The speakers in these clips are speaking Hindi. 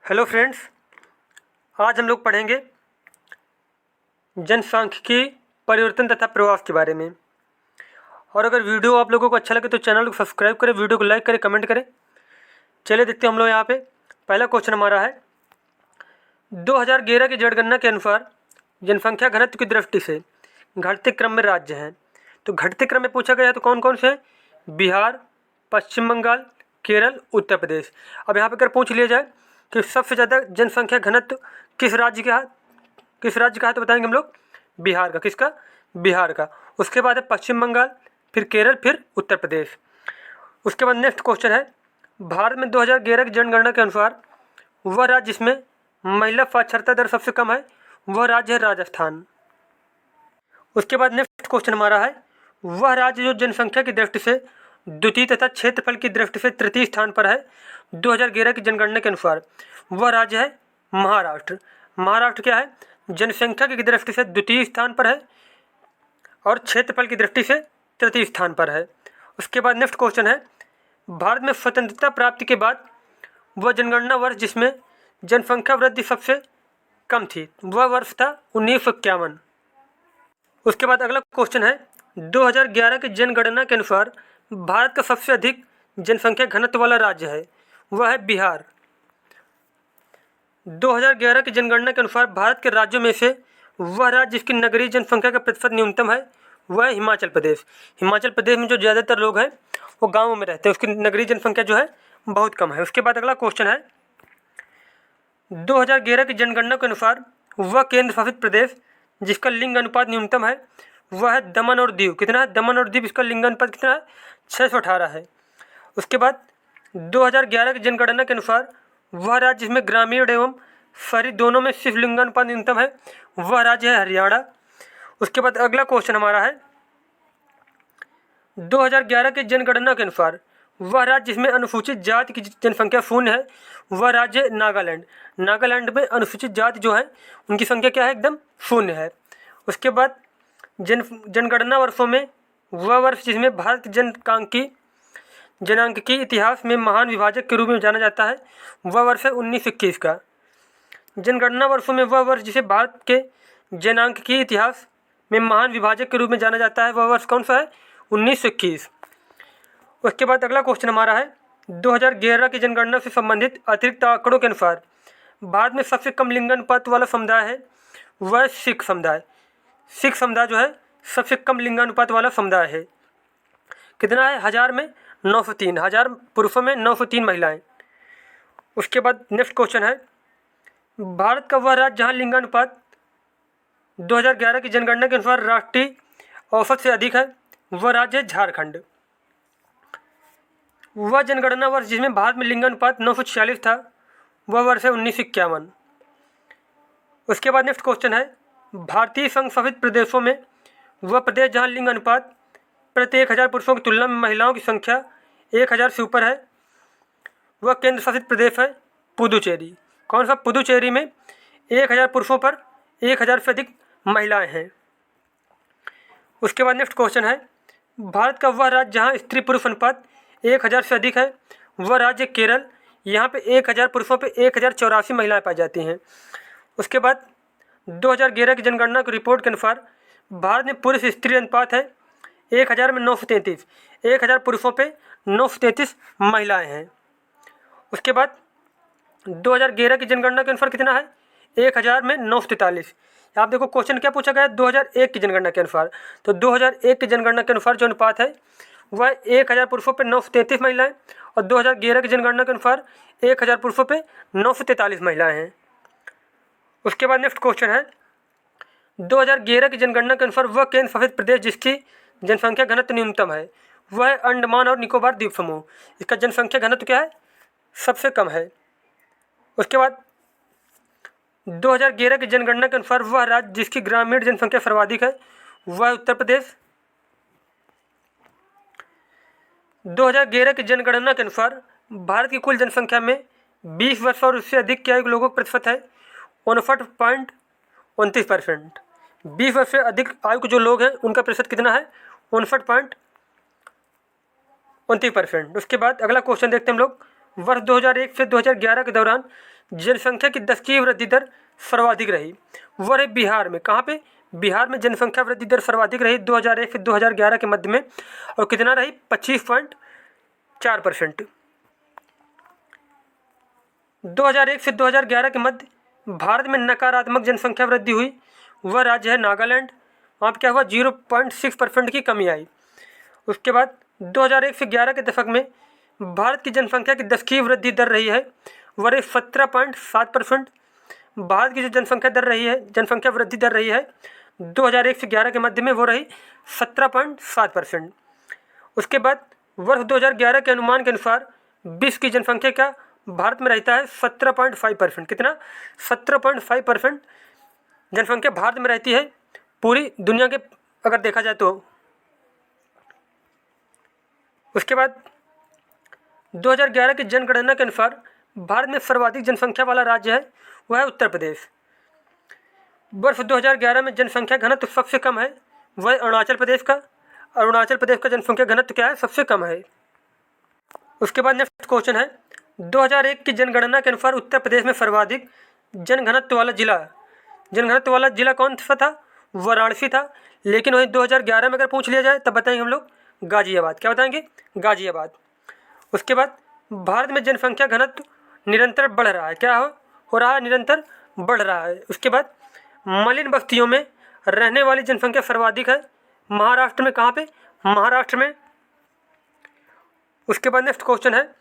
हेलो फ्रेंड्स, आज हम लोग पढ़ेंगे जनसांख्यिकी परिवर्तन तथा प्रवास के बारे में। और अगर वीडियो आप लोगों को अच्छा लगे तो चैनल को सब्सक्राइब करें, वीडियो को लाइक करें, कमेंट करें। चलिए देखते हैं हम लोग यहाँ पे। पहला क्वेश्चन हमारा है 2011 की जनगणना के अनुसार जनसंख्या घनत्व की दृष्टि से घटते क्रम में राज्य हैं। तो घटते क्रम में पूछा गया है तो कौन कौन से हैं? बिहार, पश्चिम बंगाल, केरल, उत्तर प्रदेश। अब यहाँ पे अगर पूछ लिया जाए कि सबसे ज़्यादा जनसंख्या घनत्व किस राज्य का है तो बताएंगे हम लोग बिहार का। किसका? बिहार का। उसके बाद है पश्चिम बंगाल, फिर केरल, फिर उत्तर प्रदेश। उसके बाद नेक्स्ट क्वेश्चन है भारत में 2011 की जनगणना के अनुसार वह राज्य जिसमें महिला साक्षरता दर सबसे कम है वह राज्य है राजस्थान। उसके बाद नेक्स्ट क्वेश्चन हमारा है वह राज्य जो जनसंख्या की दृष्टि से द्वितीय तथा क्षेत्रफल की दृष्टि से तृतीय स्थान पर है 2011 की जनगणना के अनुसार वह राज्य है महाराष्ट्र। महाराष्ट्र क्या है? जनसंख्या की दृष्टि से द्वितीय स्थान पर है और क्षेत्रफल की दृष्टि से तृतीय स्थान पर है। उसके बाद नेक्स्ट क्वेश्चन है भारत में स्वतंत्रता प्राप्ति के बाद वह जनगणना वर्ष जिसमें जनसंख्या वृद्धि सबसे कम थी वह वर्ष था 1951। उसके बाद अगला क्वेश्चन है 2011 की जनगणना के अनुसार भारत का सबसे अधिक जनसंख्या घनत्व वाला राज्य है वह है बिहार। 2011 की जनगणना के अनुसार भारत के राज्यों में से वह राज्य जिसकी नगरीय जनसंख्या का प्रतिशत न्यूनतम है वह है हिमाचल प्रदेश। हिमाचल प्रदेश में जो ज़्यादातर लोग हैं वो गाँवों में रहते हैं, उसकी नगरीय जनसंख्या जो है बहुत कम है। उसके बाद अगला क्वेश्चन है 2011 की जनगणना के अनुसार वह केंद्र शासित प्रदेश जिसका लिंग अनुपात न्यूनतम है वह है दमन और दीव। कितना है? दमन और दीव, इसका लिंग अनुपात कितना है? 618 है। उसके बाद 2011 की जनगणना के अनुसार वह राज्य जिसमें ग्रामीण एवं शहरी दोनों में सिर्फ लिंगानुपात न्यूनतम है वह राज्य है हरियाणा। उसके बाद अगला क्वेश्चन हमारा है 2011 की जनगणना के अनुसार वह राज्य जिसमें अनुसूचित जाति की जनसंख्या शून्य है वह राज्य है नागालैंड। नागालैंड में अनुसूचित जाति जो है उनकी संख्या क्या है? एकदम शून्य है। उसके बाद जनगणना वर्षों में वह वर्ष जिसमें भारत जनांक की इतिहास में महान विभाजक के रूप में जाना जाता है वह वर्ष है 1921 का। जनगणना वर्षों में वह वर्ष जिसे भारत के जनांक की इतिहास में महान विभाजक के रूप में जाना जाता है वह वर्ष कौन सा है? 1921। उसके बाद अगला क्वेश्चन हमारा है 2011 की जनगणना से संबंधित अतिरिक्त आंकड़ों के अनुसार भारत में सबसे कम लिंगानुपात वाला समुदाय है वह सिख समुदाय। सिख समुदाय जो है सबसे कम लिंगानुपात वाला समुदाय है। कितना है? 1000 में 903, 1000 पुरुषों में 903 महिलाएं। उसके बाद नेक्स्ट क्वेश्चन है भारत का वह राज्य जहाँ लिंगानुपात 2011 की जनगणना के अनुसार राष्ट्रीय औसत से अधिक है वह राज्य है झारखंड। वह जनगणना वर्ष जिसमें भारत में लिंगानुपात 946 था वह वर्ष है 1951। उसके बाद नेक्स्ट क्वेश्चन है भारतीय संघ शासित प्रदेशों में वह प्रदेश जहाँ लिंग अनुपात प्रति 1000 पुरुषों की तुलना में महिलाओं की संख्या 1000 से ऊपर है वह केंद्र शासित प्रदेश है पुदुचेरी। कौन सा? पुदुचेरी में 1000 पुरुषों पर 1000 से अधिक महिलाएं हैं। उसके बाद नेक्स्ट क्वेश्चन है भारत का वह राज्य जहाँ स्त्री पुरुष अनुपात 1000 से अधिक है वह राज्य केरल। यहाँ पे 1000 पुरुषों पे 1084 महिलाएं पाई जाती हैं। उसके बाद 2011 की जनगणना की रिपोर्ट के अनुसार भारत में पुरुष स्त्री अनुपात है 1000 में 933, 1000 पुरुषों पे 933 महिलाएं हैं। उसके बाद 2011 की जनगणना के अनुसार कितना है? 1000 में 943। आप देखो क्वेश्चन क्या पूछा गया है 2001 की जनगणना के अनुसार। तो 2001 की जनगणना के अनुसार जो अनुपात है वह 1000 पुरुषों पे 933 महिलाएं और 2011 की जनगणना के अनुसार 1000 पुरुषों पे 943 महिलाएं हैं। उसके बाद नेक्स्ट क्वेश्चन है 2011 की जनगणना के अनुसार वह केंद्र शासित प्रदेश जिसकी जनसंख्या घनत्व न्यूनतम है वह है अंडमान और निकोबार द्वीप समूह। इसका जनसंख्या घनत्व क्या है? सबसे कम है। उसके बाद 2011 की जनगणना के अनुसार वह राज्य जिसकी ग्रामीण जनसंख्या सर्वाधिक है वह है उत्तर प्रदेश। 2011 की जनगणना के अनुसार भारत की कुल जनसंख्या में 20 वर्ष और उससे अधिक की आयु के लोगों का प्रतिशत है 59.29%। 20 वर्ष से अधिक आयु के जो लोग हैं उनका प्रतिशत कितना है? 59.29%। उसके बाद अगला क्वेश्चन देखते हैं हम लोग वर्ष 2001 से 2011 के दौरान जनसंख्या की दशकीय वृद्धि दर सर्वाधिक रही, वह रही बिहार में। कहाँ पे? बिहार में जनसंख्या वृद्धि दर सर्वाधिक रही 2001 से 2011 के मध्य में, और कितना रही? 25.4%। 2001 से 2011 के मध्य भारत में नकारात्मक जनसंख्या वृद्धि हुई, वह राज्य है नागालैंड। वहाँ पर क्या हुआ? 0.6% की कमी आई। उसके बाद 2001 से 11 के दशक में भारत की जनसंख्या की दशकीय वृद्धि दर रही है, वह रही 17.7%। भारत की जो जनसंख्या दर रही है, जनसंख्या वृद्धि दर रही है 2001 से 11 के मध्य में, वो रही 17.7%। उसके बाद वर्ष 2011 के अनुमान के अनुसार विश्व की जनसंख्या का भारत में रहता है 17.5%। कितना? 17.5% जनसंख्या भारत में रहती है पूरी दुनिया के अगर देखा जाए तो। उसके बाद 2011 की जनगणना के अनुसार भारत में सर्वाधिक जनसंख्या वाला राज्य है, वह है उत्तर प्रदेश। वर्ष 2011 में जनसंख्या घनत्व सबसे कम है, वह अरुणाचल प्रदेश का। अरुणाचल प्रदेश का जनसंख्या घनत्व क्या है? सबसे कम है। उसके बाद नेक्स्ट क्वेश्चन है, 2001 की जनगणना के अनुसार उत्तर प्रदेश में सर्वाधिक जनघनत्व वाला जिला कौन सा था? वाराणसी था। लेकिन वही 2011 में अगर पूछ लिया जाए तब बताएंगे हम लोग गाजियाबाद। क्या बताएंगे? गाजियाबाद। उसके बाद भारत में जनसंख्या घनत्व निरंतर बढ़ रहा है। क्या हो रहा है? निरंतर बढ़ रहा है। उसके बाद मलिन बस्तियों में रहने वाली जनसंख्या सर्वाधिक है महाराष्ट्र में। कहाँ पे? महाराष्ट्र में। उसके बाद नेक्स्ट क्वेश्चन है,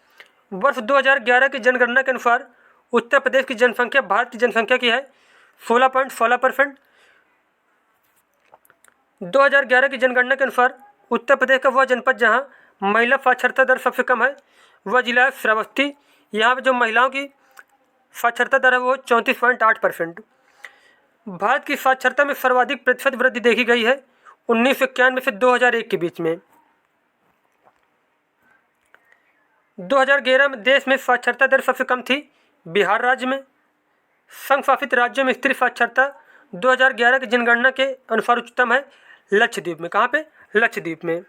वर्ष 2011 की जनगणना के अनुसार उत्तर प्रदेश की जनसंख्या भारत की जनसंख्या की है 16.16%। 2011 की जनगणना के अनुसार उत्तर प्रदेश का वह जनपद जहाँ महिला साक्षरता दर सबसे कम है, वह जिला है श्रावस्ती। यहाँ पर जो महिलाओं की साक्षरता दर है वो 34.8%। भारत की साक्षरता में सर्वाधिक प्रतिशत वृद्धि देखी गई है 1991 से 2001 के बीच में। 2011 में देश में साक्षरता दर सबसे कम थी बिहार राज्य में। संघ शासित राज्यों में स्त्री साक्षरता 2011 की जनगणना के अनुसार उच्चतम है लक्षद्वीप में। कहाँ पे? लक्षद्वीप में।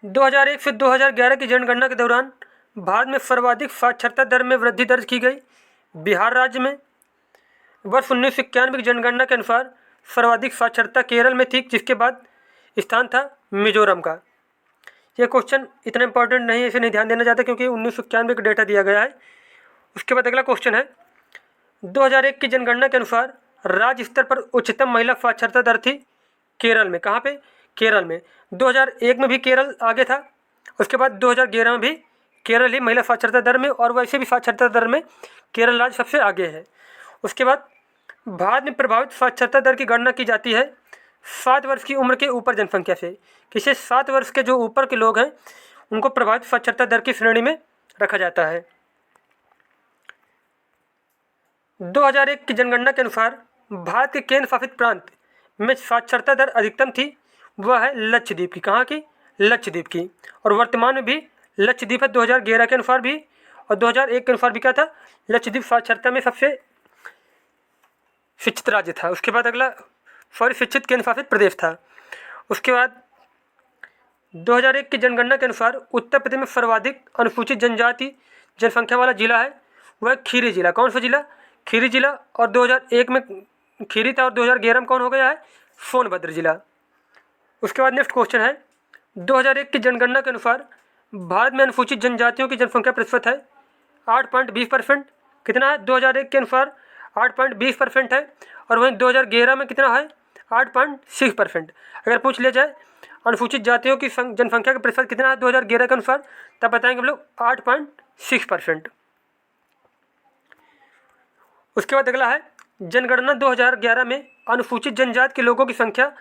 2001 से 2011 की जनगणना के दौरान भारत में सर्वाधिक साक्षरता दर में वृद्धि दर्ज की गई बिहार राज्य में। वर्ष 1991 की जनगणना के अनुसार सर्वाधिक साक्षरता केरल में थी, जिसके बाद स्थान था मिजोरम का। ये क्वेश्चन इतना इंपॉर्टेंट नहीं है, इसे नहीं ध्यान देना चाहता क्योंकि 1991 का डेटा दिया गया है। उसके बाद अगला क्वेश्चन है, 2001 की जनगणना के अनुसार राज्य स्तर पर उच्चतम महिला साक्षरता दर थी केरल में। कहाँ पे? केरल में। 2001 में भी केरल आगे था। उसके बाद 2011 में भी केरल ही महिला साक्षरता दर में, और वैसे भी साक्षरता दर में केरल राज्य सबसे आगे है। उसके बाद भारत में प्रभावित साक्षरता दर की गणना की जाती है 7 वर्ष की उम्र के ऊपर जनसंख्या से। किसे? 7 वर्ष के जो ऊपर के लोग हैं उनको प्रभावित साक्षरता दर की श्रेणी में रखा जाता है। 2001 की जनगणना के अनुसार भारत के केंद्र शासित प्रांत में साक्षरता दर अधिकतम थी, वह है लक्षद्वीप की। कहाँ की? लक्षद्वीप की। और वर्तमान में भी लक्षद्वीप है 2011 के अनुसार भी, और 2001 के अनुसार भी क्या था? लक्षद्वीप साक्षरता में सबसे शिक्षित राज्य था। उसके बाद अगला शिक्षित केंद्र शासित प्रदेश था। उसके बाद 2001 की जनगणना के अनुसार उत्तर प्रदेश में सर्वाधिक अनुसूचित जनजाति जनसंख्या वाला जिला है, वह खीरी जिला। कौन सा जिला? खीरी जिला। और 2001 में खीरी था और 2011 में कौन हो गया है? सोनभद्र जिला। उसके बाद नेक्स्ट क्वेश्चन है, 2001 की जनगणना के अनुसार भारत में अनुसूचित जनजातियों की जनसंख्या प्रतिशत है 8.20%। कितना है? 2001 के अनुसार 8.20% है, और वहीं 2011 में कितना है? 8.6%। अगर पूछ लिया जाए अनुसूचित जातियों की जनसंख्या का प्रतिशत कितना है 2011 के अनुसार, तब बताएंगे हम लोग 8.6%। उसके बाद अगला है, जनगणना 2011 में अनुसूचित जनजाति के लोगों की संख्या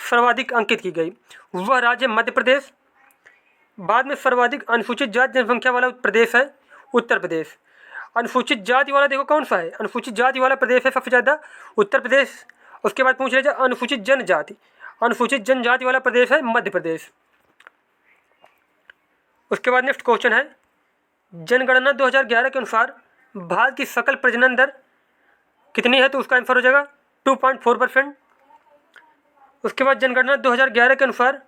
सर्वाधिक अंकित की गई, वह राज्य मध्य प्रदेश। बाद में सर्वाधिक अनुसूचित जाति जनसंख्या वाला प्रदेश है उत्तर प्रदेश। अनुसूचित जाति वाला देखो कौन सा है? अनुसूचित जाति वाला प्रदेश है सबसे ज़्यादा उत्तर प्रदेश। उसके बाद पूछ लिया जाए अनुसूचित जनजाति वाला प्रदेश है मध्य प्रदेश। उसके बाद नेक्स्ट क्वेश्चन है, जनगणना 2011 के अनुसार भारत की सकल प्रजनन दर कितनी है? तो उसका आंसर हो जाएगा 2.4%। उसके बाद जनगणना 2011 के अनुसार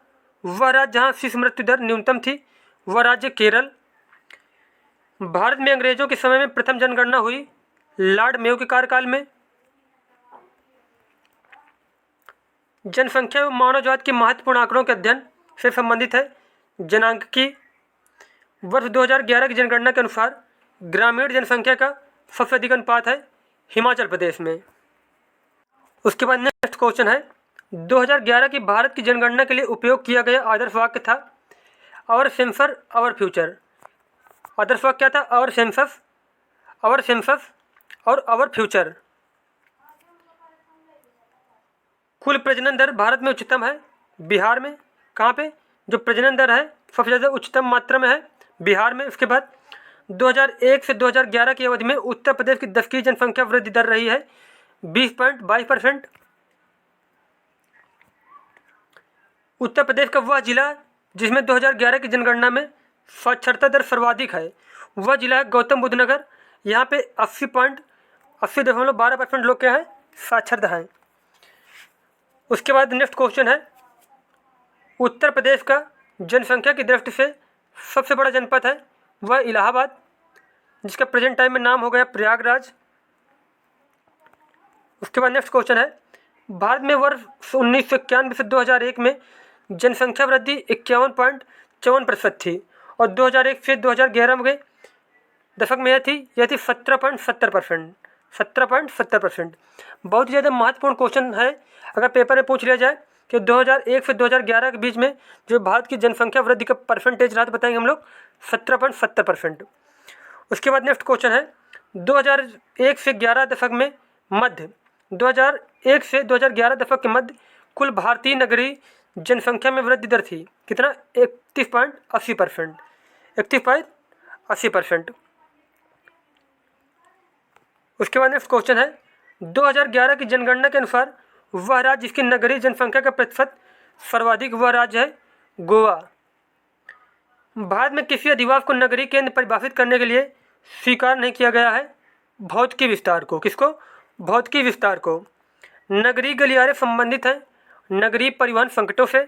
वह राज्य जहाँ शिशु मृत्यु दर न्यूनतम थी, वह राज्य केरल। भारत में अंग्रेजों के समय में प्रथम जनगणना हुई लॉर्ड मेयो के कार्यकाल में। जनसंख्या एवं मानवजात के महत्वपूर्ण आंकड़ों के अध्ययन से संबंधित है जनांकिकी। वर्ष 2011 की जनगणना के अनुसार ग्रामीण जनसंख्या का सबसे अधिक अनुपात है हिमाचल प्रदेश में। उसके बाद नेक्स्ट क्वेश्चन है 2011 की भारत की जनगणना के लिए उपयोग किया गया आदर्श वाक्य था आवर सेंसस आवर फ्यूचर। आदर्श वाक्य क्या था? आवर सेंसस और आवर फ्यूचर। कुल प्रजनन दर भारत में उच्चतम है बिहार में। कहाँ पे जो प्रजनन दर है सबसे ज़्यादा उच्चतम मात्रा में है बिहार में। उसके बाद 2001 से 2011 की अवधि में उत्तर प्रदेश की 10 की जनसंख्या वृद्धि दर रही है 20.22%। उत्तर प्रदेश का वह जिला जिसमें 2011 की जनगणना में साक्षरता दर सर्वाधिक है वह जिला है गौतम बुद्ध नगर। यहाँ पे 80.12% लोग क्या है साक्षरता है। उसके बाद नेक्स्ट क्वेश्चन है उत्तर प्रदेश का जनसंख्या की दृष्टि से सबसे बड़ा जनपद है वह इलाहाबाद, जिसका प्रेजेंट टाइम में नाम हो गया प्रयागराज। उसके बाद नेक्स्ट क्वेश्चन है भारत में वर्ष 1991 से 2001 में जनसंख्या वृद्धि 51.54% थी और 2001 से 2011 में दशक में यह थी 17.70%। 17.70%। बहुत ही ज़्यादा महत्वपूर्ण क्वेश्चन है। अगर पेपर में पूछ लिया जाए कि 2001 से 2011 के बीच में जो भारत की जनसंख्या वृद्धि का परसेंटेज रहा तो बताएंगे हम लोग 17.70%। उसके बाद नेक्स्ट क्वेश्चन है 2001 से 11 दशक में मध्य 2001 से 2011 दशक के मध्य कुल भारतीय नगरीय जनसंख्या में वृद्धि दर थी कितना? 31.80%। 31.80%। उसके बाद नेक्स्ट क्वेश्चन है 2011 की जनगणना के अनुसार वह राज्य जिसकी नगरीय जनसंख्या का प्रतिशत सर्वाधिक वह राज्य है गोवा। भारत में किसी अधिवास को नगरीय केंद्र परिभाषित करने के लिए स्वीकार नहीं किया गया है भौतिकी विस्तार को। किसको? भौतिकी विस्तार को। नगरीय गलियारे संबंधित हैं नगरीय परिवहन संकटों से।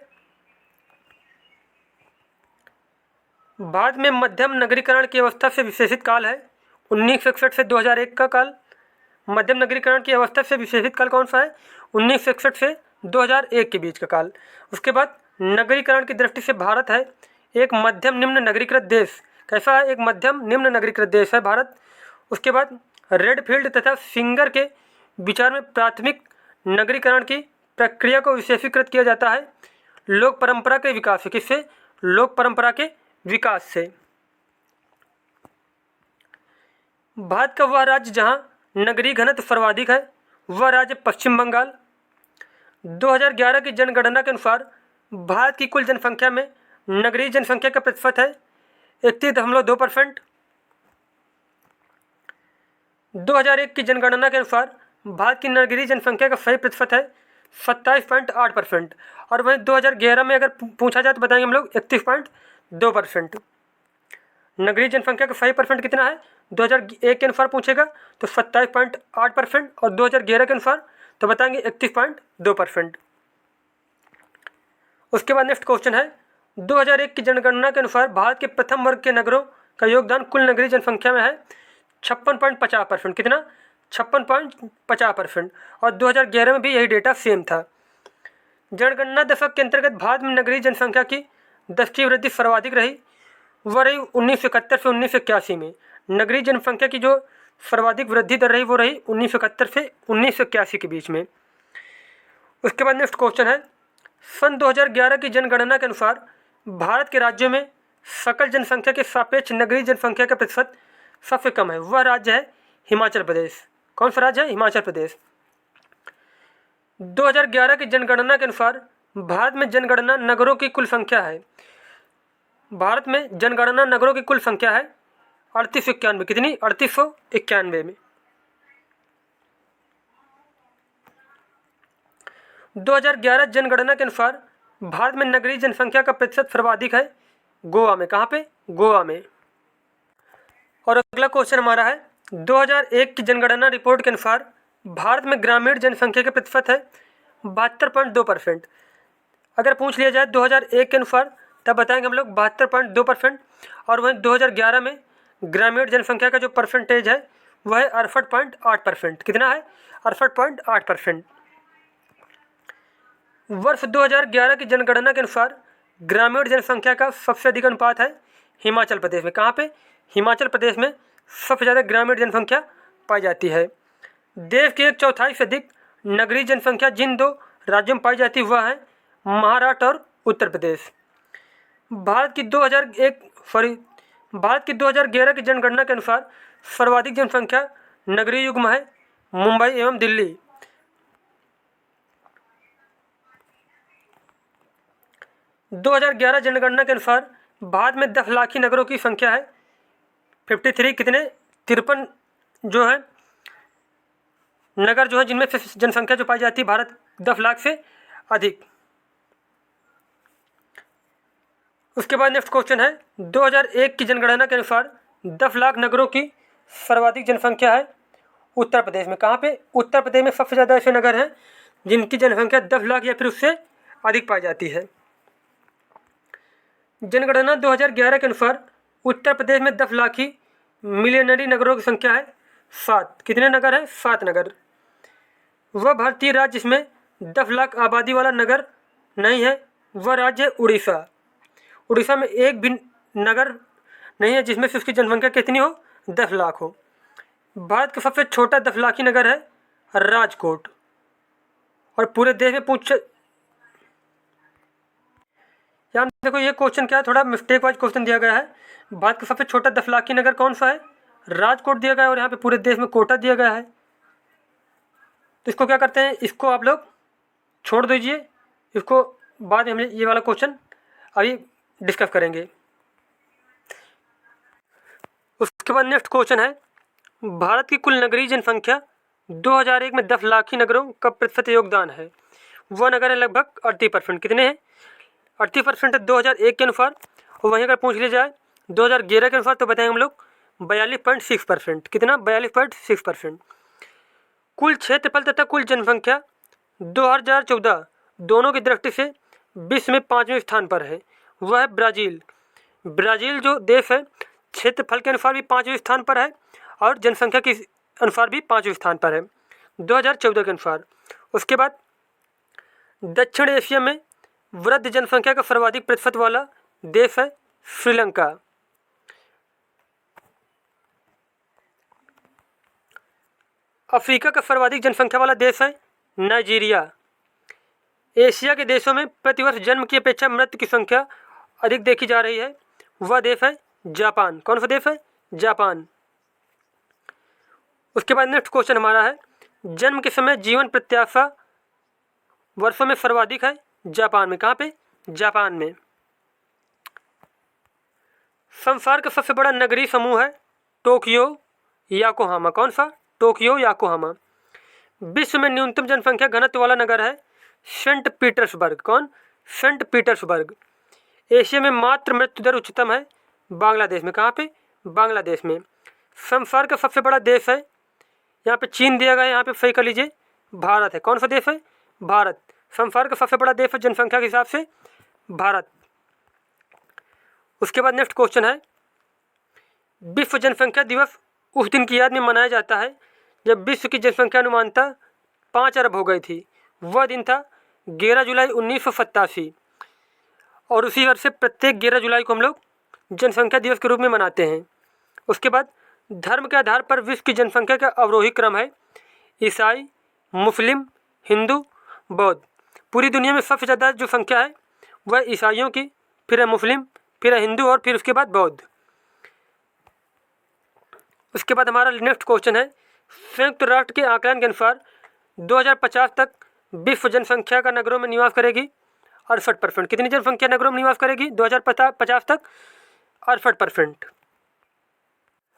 भारत में मध्यम नगरीकरण की अवस्था से विशेषित काल है 1961 से 2001 का काल। मध्यम नगरीकरण की अवस्था से विशेषित काल कौन सा है? 1961 से 2001 के बीच का काल। उसके बाद नगरीकरण की दृष्टि से भारत है एक मध्यम निम्न नगरीकृत देश। कैसा है? एक मध्यम निम्न नगरीकृत देश है भारत। उसके बाद रेडफील्ड तथा सिंगर के विचार में प्राथमिक नगरीकरण की प्रक्रिया को विशेषीकृत किया जाता है लोक परंपरा के विकास से। किससे? लोक परंपरा के विकास से। भारत का वह राज्य जहां नगरीय घनत्व सर्वाधिक है वह राज्य पश्चिम बंगाल। 2011 की जनगणना के अनुसार भारत की कुल जनसंख्या में नगरीय जनसंख्या का प्रतिशत है 31.2%। 2001 की जनगणना के अनुसार भारत की नगरीय जनसंख्या का सही प्रतिशत है 27.8% और वहीं 2011 में अगर पूछा जाए तो बताएंगे हम लोग 31.2%। नगरीय जनसंख्या का सही परसेंट कितना है? 2001 के अनुसार पूछेगा तो 27.8% और 2011 के अनुसार तो बताएंगे 31.2%। उसके बाद नेक्स्ट क्वेश्चन है 2001 की जनगणना के अनुसार भारत के प्रथम वर्ग के नगरों का योगदान कुल नगरीय जनसंख्या में है 56.50%। कितना? 56.50% और 2011 में भी यही डेटा सेम था। जनगणना दशक के अंतर्गत भारत में नगरीय जनसंख्या की 10 की वृद्धि सर्वाधिक रही वह रही 1971 से 1981 में। नगरीय जनसंख्या की जो सर्वाधिक वृद्धि दर रही वो रही 1971 से 1981 के बीच में। उसके बाद नेक्स्ट क्वेश्चन है सन 2011 की जनगणना के अनुसार भारत के राज्यों में सकल जनसंख्या के सापेक्ष नगरीय जनसंख्या का प्रतिशत सबसे कम है वह राज्य है हिमाचल प्रदेश। कौन सा राज्य है? हिमाचल प्रदेश। 2011 की जनगणना के अनुसार भारत में जनगणना नगरों की कुल संख्या है भारत में जनगणना नगरों की कुल संख्या है 3891। कितनी? 3891 में। 2011 जनगणना के अनुसार भारत में नगरीय जनसंख्या का प्रतिशत सर्वाधिक है गोवा में। कहाँ पे? गोवा में। और अगला क्वेश्चन हमारा है 2001 की जनगणना रिपोर्ट के अनुसार भारत में ग्रामीण जनसंख्या का प्रतिशत है 72.2%। अगर पूछ लिया जाए 2001 के अनुसार तब बताएंगे हम लोग 72.2% और वहीं 2011 में ग्रामीण जनसंख्या का जो परसेंटेज है वह है 68.8%। कितना है? 68.8%। वर्ष 2011 की जनगणना के अनुसार ग्रामीण जनसंख्या का सबसे अधिक अनुपात है हिमाचल प्रदेश में। कहाँ पे? हिमाचल प्रदेश में सबसे ज़्यादा ग्रामीण जनसंख्या पाई जाती है। देश की 1/4 से अधिक नगरीय जनसंख्या जिन दो राज्यों में पाई जाती है वह है महाराष्ट्र और उत्तर प्रदेश। भारत की 2011 की जनगणना के अनुसार सर्वाधिक जनसंख्या नगरीय युग में है मुंबई एवं दिल्ली। 2011 जनगणना के अनुसार भारत में 10 लाखी नगरों की संख्या है 53। कितने? 53 जो है नगर जो है जिनमें से जनसंख्या जो पाई जाती है भारत 10 लाख से अधिक। उसके बाद नेक्स्ट क्वेश्चन है 2001 की जनगणना के अनुसार 10 लाख नगरों की सर्वाधिक जनसंख्या है उत्तर प्रदेश में। कहाँ पे? उत्तर प्रदेश में सबसे ज़्यादा ऐसे नगर हैं जिनकी जनसंख्या 10 लाख या फिर उससे अधिक पाई जाती है। जनगणना 2011 के अनुसार उत्तर प्रदेश में 10 लाखी मिलियनरी नगरों की संख्या है 7। कितने नगर हैं? 7 नगर। वह भारतीय राज्य जिसमें 10 लाख आबादी वाला नगर नहीं है वह राज्य है उड़ीसा। उड़ीसा में एक भी नगर नहीं है जिसमें से उसकी जनसंख्या कितनी हो? 10 लाख हो। भारत का सबसे छोटा 10 लाखी नगर है राजकोट। और पूरे देश में यहाँ देखो ये क्वेश्चन क्या है, थोड़ा मिस्टेक वाइज क्वेश्चन दिया गया है। भारत का सबसे छोटा 10 लाखी नगर कौन सा है? राजकोट दिया गया है और यहाँ पे पूरे देश में कोटा दिया गया है। तो इसको क्या करते हैं, इसको आप लोग छोड़ दीजिए, इसको बाद में हम ये वाला क्वेश्चन अभी डिस्कस करेंगे। उसके बाद नेक्स्ट क्वेश्चन है भारत की कुल नगरीय जनसंख्या 2001 में 10 लाखी नगरों का प्रतिशत योगदान है। वह नगर है लगभग 38%। कितने हैं? 38% है 2001 के अनुसार। और वहीं अगर पूछ लिया जाए 2011 के अनुसार तो बताएंगे हम लोग 42.6%। कितना? 42.6%। कुल क्षेत्रफल तथा कुल जनसंख्या 2014 दोनों की दृष्टि से विश्व में 5वें स्थान पर है। वह है ब्राज़ील। ब्राज़ील जो देश है क्षेत्रफल के अनुसार भी 5वें स्थान पर है और जनसंख्या के अनुसार भी 5वें स्थान पर है 2014 के अनुसार। उसके बाद दक्षिण एशिया में वृद्ध जनसंख्या का सर्वाधिक प्रतिशत वाला देश है श्रीलंका। अफ्रीका का सर्वाधिक जनसंख्या वाला देश है नाइजीरिया। एशिया के देशों में प्रतिवर्ष जन्म की अपेक्षा मृत्यु की संख्या अधिक देखी जा रही है। वह देश है जापान। कौन सा देश है? जापान। उसके बाद नेक्स्ट क्वेश्चन हमारा है जन्म के समय जीवन प्रत्याशा वर्षों में सर्वाधिक है जापान में। कहाँ पे? जापान में। संसार का सबसे बड़ा नगरीय समूह है टोक्यो याकोहामा। कौन सा? Tokyo Yokohama. विश्व में न्यूनतम जनसंख्या घनत्व वाला नगर है सेंट पीटर्सबर्ग। कौन? Saint Petersburg. एशिया में मात्र मृत्यु दर उच्चतम है बांग्लादेश में। कहाँ पे? बांग्लादेश में। संसार का सबसे बड़ा देश है, यहाँ पे चीन दिया गया है, यहाँ पे सही कर लीजिए भारत है। कौन सा देश है? भारत। संसार का सबसे बड़ा देश है जनसंख्या के हिसाब से भारत। उसके बाद नेक्स्ट क्वेश्चन है विश्व जनसंख्या दिवस उस दिन की याद में मनाया जाता है जब विश्व की जनसंख्या अनुमानतः 5 अरब हो गई थी। वह दिन था 11 जुलाई 1987 और उसी वर्ष से प्रत्येक 11 जुलाई को हम लोग जनसंख्या दिवस के रूप में मनाते हैं। उसके बाद धर्म के आधार पर विश्व की जनसंख्या का अवरोही क्रम है ईसाई, मुस्लिम, हिंदू, बौद्ध। पूरी दुनिया में सबसे ज़्यादा जो संख्या है वह ईसाइयों की, फिर है मुस्लिम, फिर है हिंदू और फिर उसके बाद बौद्ध। उसके बाद हमारा नेक्स्ट क्वेश्चन है संयुक्त राष्ट्र के आकलन के अनुसार 2050 तक विश्व जनसंख्या का नगरों में निवास करेगी 68%। कितनी जनसंख्या नगरों में निवास करेगी 2050 तक? 68%।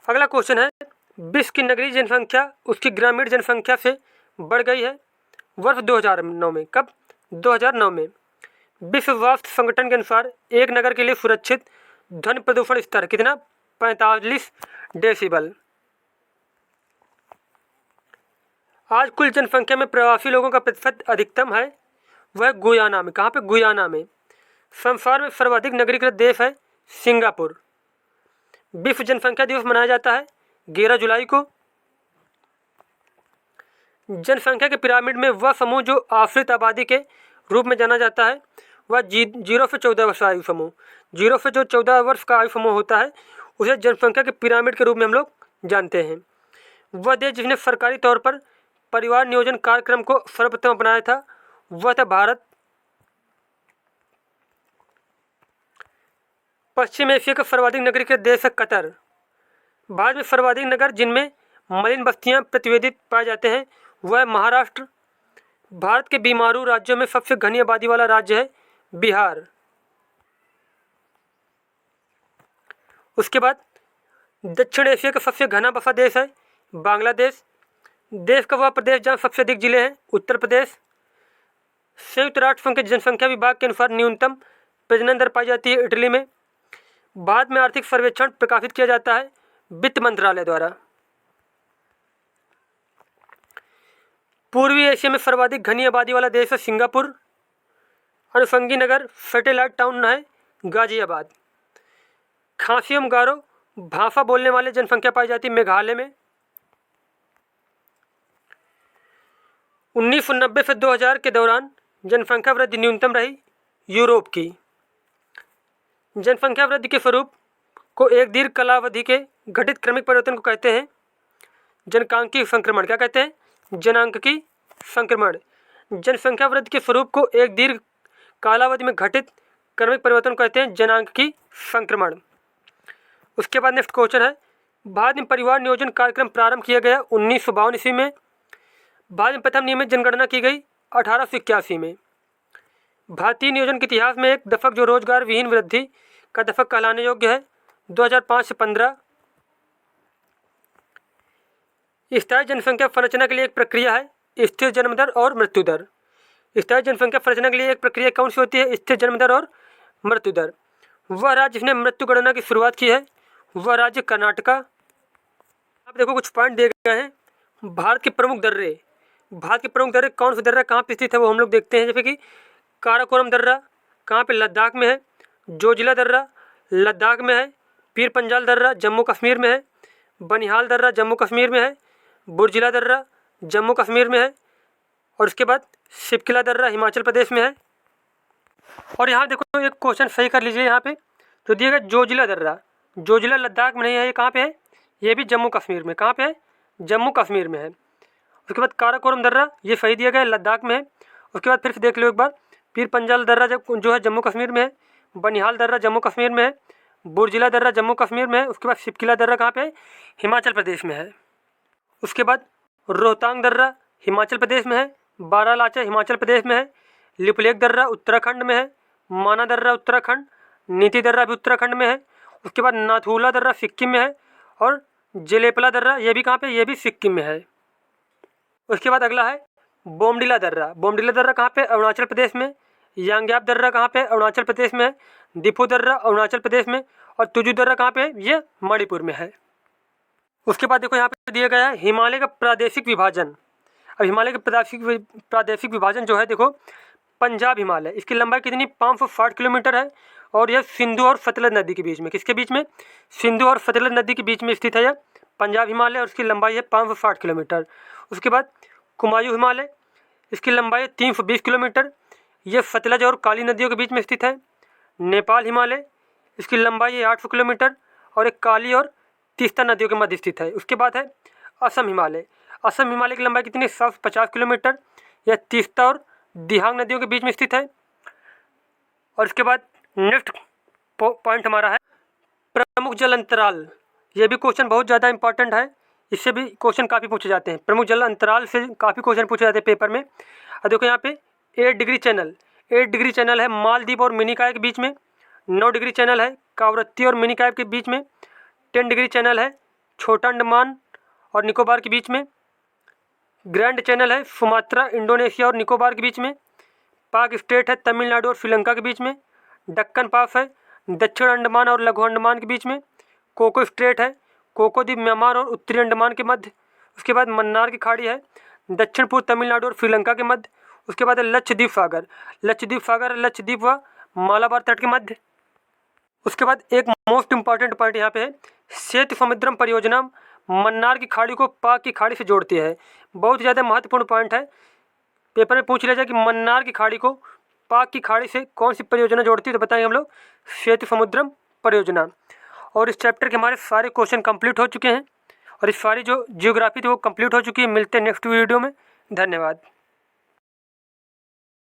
अगला क्वेश्चन है विश्व की नगरीय जनसंख्या उसकी ग्रामीण जनसंख्या से बढ़ गई है वर्ष 2009 में। कब? 2009 में। विश्व स्वास्थ्य संगठन के अनुसार एक नगर के लिए सुरक्षित ध्वनि प्रदूषण स्तर कितना? 45 डेसिबल। आज कुल जनसंख्या में प्रवासी लोगों का प्रतिशत अधिकतम है वह गुयाना में। कहाँ पे? गुयाना में। संसार में सर्वाधिक नगरीकृत देश है सिंगापुर। विश्व जनसंख्या दिवस मनाया जाता है 11 जुलाई को। जनसंख्या के पिरामिड में वह समूह जो आश्रित आबादी के रूप में जाना जाता है वह 0 से 14 वर्ष का आयु समूह, 0 से जो 14 वर्ष का आयु समूह होता है उसे जनसंख्या के पिरामिड के रूप में हम लोग जानते हैं। वह देश जिसने सरकारी तौर पर परिवार नियोजन कार्यक्रम को सर्वप्रथम अपनाया था वह था भारत। पश्चिम एशिया का सर्वाधिक नागरिक देश है कतर। भारत में सर्वाधिक नगर जिनमें मलिन बस्तियां प्रतिवेदित पाए जाते हैं वह है महाराष्ट्र। भारत के बीमारू राज्यों में सबसे घनी आबादी वाला राज्य है बिहार। उसके बाद दक्षिण एशिया का सबसे घना बसा देश है बांग्लादेश। देश का वह प्रदेश जहाँ सबसे अधिक जिले हैं उत्तर प्रदेश। संयुक्त राष्ट्र संघ के जनसंख्या विभाग के अनुसार न्यूनतम प्रजनन दर पाई जाती है इटली में। भारत में आर्थिक सर्वेक्षण प्रकाशित किया जाता है वित्त मंत्रालय द्वारा। पूर्वी एशिया में सर्वाधिक घनी आबादी वाला देश है सिंगापुर। अनुषंगी नगर सैटेलाइट टाउन है गाजियाबाद। खासी एवं गारो भाषा बोलने वाले जनसंख्या पाई जाती है मेघालय में। 1990 से 2000 के दौरान जनसंख्या वृद्धि न्यूनतम रही यूरोप की। जनसंख्या वृद्धि के स्वरूप को एक दीर्घ कालावधि के घटित क्रमिक परिवर्तन को कहते हैं जनांकीय संक्रमण। क्या कहते हैं? जनांकीय संक्रमण। जनसंख्या वृद्धि के स्वरूप को एक दीर्घ कालावधि में घटित क्रमिक परिवर्तन को कहते हैं जनांकीय संक्रमण। उसके बाद नेक्स्ट क्वेश्चन है, भारत में परिवार नियोजन कार्यक्रम प्रारंभ किया गया 1952 ईस्वी में। भारत में प्रथम नियमित जनगणना की गई 1881 में। भारतीय नियोजन के इतिहास में एक दशक जो रोजगार विहीन वृद्धि का दशक कहलाने योग्य है 2005 से 15। स्थायी जनसंख्या संरचना के लिए एक प्रक्रिया है स्थिर जन्म दर और मृत्यु दर। स्थायी जनसंख्या संरचना के लिए एक प्रक्रिया कौन सी होती है? स्थिर जन्म दर और मृत्यु दर। वह राज्य जिसने मृत्यु गणना की शुरुआत की है वह राज्य कर्नाटका। आप देखो कुछ पॉइंट दिए गए हैं। भारत के प्रमुख दर्रे, भारत के प्रमुख दर्रे कौन से दर्रा कहाँ पे स्थित है वो हम लोग देखते हैं। जैसे कि काराकोरम दर्रा कहाँ पे? लद्दाख में है। जोजिला दर्रा लद्दाख में है। पीर पंजाल दर्रा जम्मू कश्मीर में है। बनिहाल दर्रा जम्मू कश्मीर में है। बुर्जिला दर्रा जम्मू कश्मीर में है। और उसके बाद शिपकिला दर्रा हिमाचल प्रदेश में है। और यहाँ देखो एक क्वेश्चन सही कर लीजिए। यहाँ पे तो दिया गया जोजिला दर्रा, जोजिला लद्दाख में नहीं है, ये कहाँ पे है? ये भी जम्मू कश्मीर में। कहाँ पे है? जम्मू कश्मीर में है। उसके बाद काराकोरम दर्रा ये सही दिया गया है, लद्दाख में है। उसके बाद फिर से देख लो एक बार, पीर पंजाल दर्रा जो है जम्मू कश्मीर में है। बनिहाल दर्रा जम्मू कश्मीर में है। बुर्जिला दर्रा जम्मू कश्मीर में है। उसके बाद शिपकिला दर्रा कहाँ पे है? हिमाचल प्रदेश में है। उसके बाद रोहतांग दर्रा हिमाचल प्रदेश में है। बारालाचा हिमाचल प्रदेश में है। लिपुलेख दर्रा उत्तराखंड में है। माना दर्रा उत्तराखंड। नीति दर्रा भी उत्तराखंड में है। उसके बाद नाथुला दर्रा सिक्किम में है। और जेलेपला दर्रा ये भी कहाँ पे? ये भी सिक्किम में है। उसके बाद अगला है बोमडिला दर्रा। बोमडिला दर्रा कहाँ पे? अरुणाचल प्रदेश में। यांग्याप दर्रा कहाँ पे? अरुणाचल प्रदेश में है। दिफू दर्रा अरुणाचल प्रदेश में। और तुजू दर्रा कहाँ पे? ये मणिपुर में है। उसके बाद देखो यहाँ पे दिया गया है हिमालय का प्रादेशिक विभाजन। अब हिमालय का प्रादेशिक विभाजन जो है देखो, पंजाब हिमालय, इसकी लंबाई कितनी? 560 किलोमीटर है। और यह सिंधु और सतलज नदी के बीच में, किसके बीच में? सिंधु और सतलज नदी के बीच में स्थित है यह पंजाब हिमालय। और उसकी लंबाई है 560 किलोमीटर। उसके बाद कुमायूं हिमालय, इसकी लंबाई है 320 किलोमीटर। यह सतलज और काली नदियों के बीच में स्थित है। नेपाल हिमालय, इसकी लंबाई है 800 किलोमीटर और एक काली और तीस्ता नदियों के मध्य स्थित है। उसके बाद है असम हिमालय। असम हिमालय की लंबाई कितनी? 750 किलोमीटर। यह तीस्ता और दिहांग नदियों के बीच में स्थित है। और इसके बाद नेक्स्ट पॉइंट हमारा है प्रमुख जल अंतराल। ये भी क्वेश्चन बहुत ज़्यादा इंपॉर्टेंट है, इससे भी क्वेश्चन काफ़ी पूछे जाते हैं। प्रमुख जल अंतराल से काफ़ी क्वेश्चन पूछे जाते हैं पेपर में। और देखो यहाँ पे 8 डिग्री चैनल, 8 डिग्री चैनल है मालदीव और मिनिकॉय के बीच में। 9 डिग्री चैनल है कावरत्ती और मिनिकॉय के बीच में। 10 डिग्री चैनल है छोटा अंडमान और निकोबार के बीच में। ग्रैंड चैनल है सुमात्रा इंडोनेशिया और निकोबार के बीच में। पाक स्टेट है तमिलनाडु और श्रीलंका के बीच में। दक्कन पास है दक्षिण अंडमान और लघु अंडमान के बीच में। कोको स्ट्रेट है कोको द्वीप म्यांमार और उत्तरी अंडमान के मध्य। उसके बाद मन्नार की खाड़ी है दक्षिण पूर्व तमिलनाडु और श्रीलंका के मध्य। उसके बाद है लक्षद्वीप सागर, लक्षद्वीप सागर लक्षद्वीप व मालाबार तट के मध्य। उसके बाद एक मोस्ट इम्पॉर्टेंट पॉइंट यहाँ पे है, सेतु समुद्रम परियोजना मन्नार की खाड़ी को पाक की खाड़ी से जोड़ती है। बहुत ज़्यादा महत्वपूर्ण पॉइंट है, पेपर में पूछ लिया जाए कि मन्नार की खाड़ी को पाक की खाड़ी से कौन सी परियोजना जोड़ती है, तो बताएंगे हम लोग सेतु समुद्रम परियोजना। और इस चैप्टर के हमारे सारे क्वेश्चन कंप्लीट हो चुके हैं और इस सारी जो जियोग्राफी थी वो कंप्लीट हो चुकी है। मिलते हैं नेक्स्ट वीडियो में। धन्यवाद।